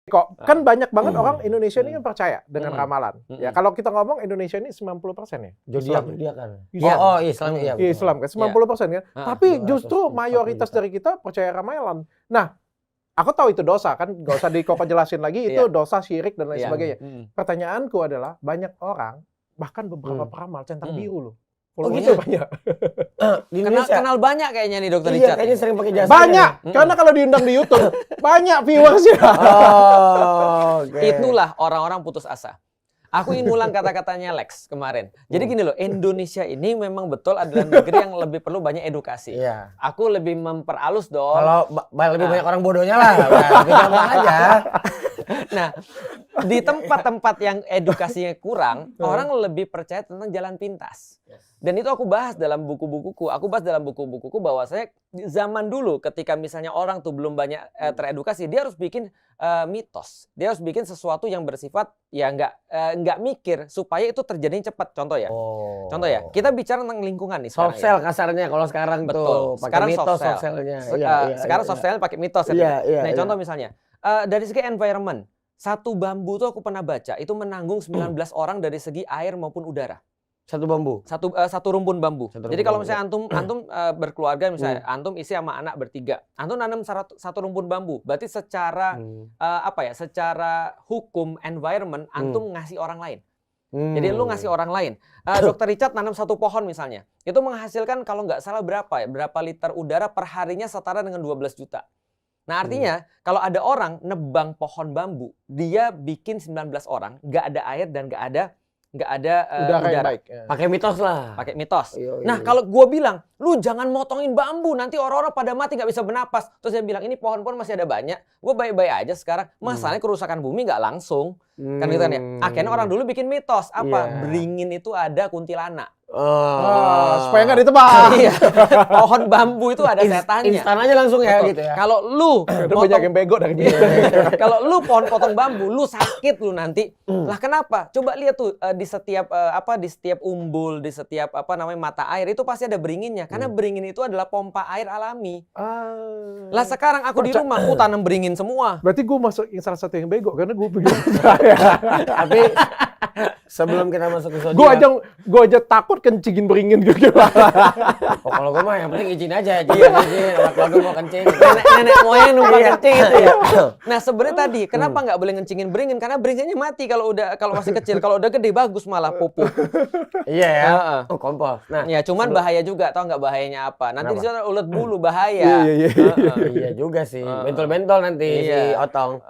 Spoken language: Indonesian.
Kok kan banyak banget orang Indonesia ini kan percaya dengan Hmm. ramalan. Ya kalau kita ngomong Indonesia ini 90% ya. Zodiak kan. Islam. Oh, Islam iya. Iya, Islam kan 90% kan. Tapi 240 justru mayoritas dari kita percaya ramalan. Nah, aku tahu itu dosa kan, nggak usah Koko jelasin lagi itu dosa syirik dan lain sebagainya. Pertanyaanku adalah banyak orang bahkan beberapa peramal centang biru loh. Oh gitu banyak. Di Indonesia. Kenal banyak kayaknya nih Dokter Iya, Richard. kayaknya sering pakai jasa. Banyak, karena kalau diundang di YouTube banyak viewersnya. Oh, oke. Itulah orang-orang putus asa. Aku ingin ulang kata-katanya Lex kemarin. Jadi gini loh, Indonesia ini memang betul adalah negeri yang lebih perlu banyak edukasi. Iya. Aku lebih memperhalus dong. Kalau lebih banyak orang bodohnya lah, lebih gampang aja. Nah, di tempat-tempat yang edukasinya kurang, orang lebih percaya tentang jalan pintas. Dan itu aku bahas dalam buku-bukuku. Aku bahas dalam buku-bukuku bahwa saya zaman dulu ketika misalnya orang tuh belum banyak teredukasi, dia harus bikin mitos. Dia harus bikin sesuatu yang bersifat ya nggak mikir supaya itu terjadi cepat. Contoh ya. Contoh ya. Kita bicara tentang lingkungan nih sekarang. Soft sell kasarnya kalau sekarang Betul. tuh pakai Sekarang mitos soft soft sell. sell-nya. Sekarang soft sell pakai mitos. Nah, contoh misalnya dari segi environment, satu bambu tuh aku pernah baca itu menanggung 19 orang dari segi air maupun udara. Satu bambu. Satu rumpun bambu. Jadi kalau misalnya antum berkeluarga misalnya, antum isi sama anak bertiga, antum nanam satu rumpun bambu, berarti secara secara hukum environment antum ngasih orang lain. Jadi lu ngasih orang lain. Dokter Richard nanam satu pohon misalnya, itu menghasilkan kalau nggak salah berapa liter udara per harinya setara dengan 12 juta. Nah artinya kalau ada orang nebang pohon bambu, dia bikin 19 orang, nggak ada air dan nggak ada udara. Yang baik. Pakai mitos lah. Pakai mitos. Iya. Nah kalau gue bilang, lu jangan motongin bambu, nanti orang-orang pada mati nggak bisa bernapas. Terus dia bilang, ini pohon-pohon masih ada banyak, gue baik-baik aja sekarang. Masalahnya kerusakan bumi nggak langsung. Kan gitu kan ya. Akhirnya orang dulu bikin mitos. Apa? Beringin itu ada kuntilanak. Supaya nggak ditebang. Iya. Pohon bambu itu ada setannya. Instan aja langsung ya gitu ya. Kalau lu banyak yang bego dari gitu. kalau lu pohon potong bambu, lu sakit lu nanti. Lah kenapa? Coba lihat tuh di setiap di setiap umbul, di setiap mata air itu pasti ada beringinnya. Karena beringin itu adalah pompa air alami. Lah sekarang aku di rumah aku tanam beringin semua. Berarti gue masuk salah satu yang bego karena gue begitu. Tapi sebelum kita masuk ke zodiak, gue aja takut kencingin beringin gitu. kalau gue mah yang penting izin aja, izin. Anak keluarga mau kencing. Nenek moyang numpang kencing itu ya. Nah sebenarnya tadi kenapa nggak boleh ngencingin beringin? Karena beringinnya mati kalau masih kecil. Kalau udah gede bagus malah pupuk. Iya ya. Kompos. Nah, ya cuman bahaya juga. Tahu nggak bahayanya apa? Nanti di sana ulet bulu bahaya. Iya. Iya juga sih. Bentol-bentol nanti si Otong.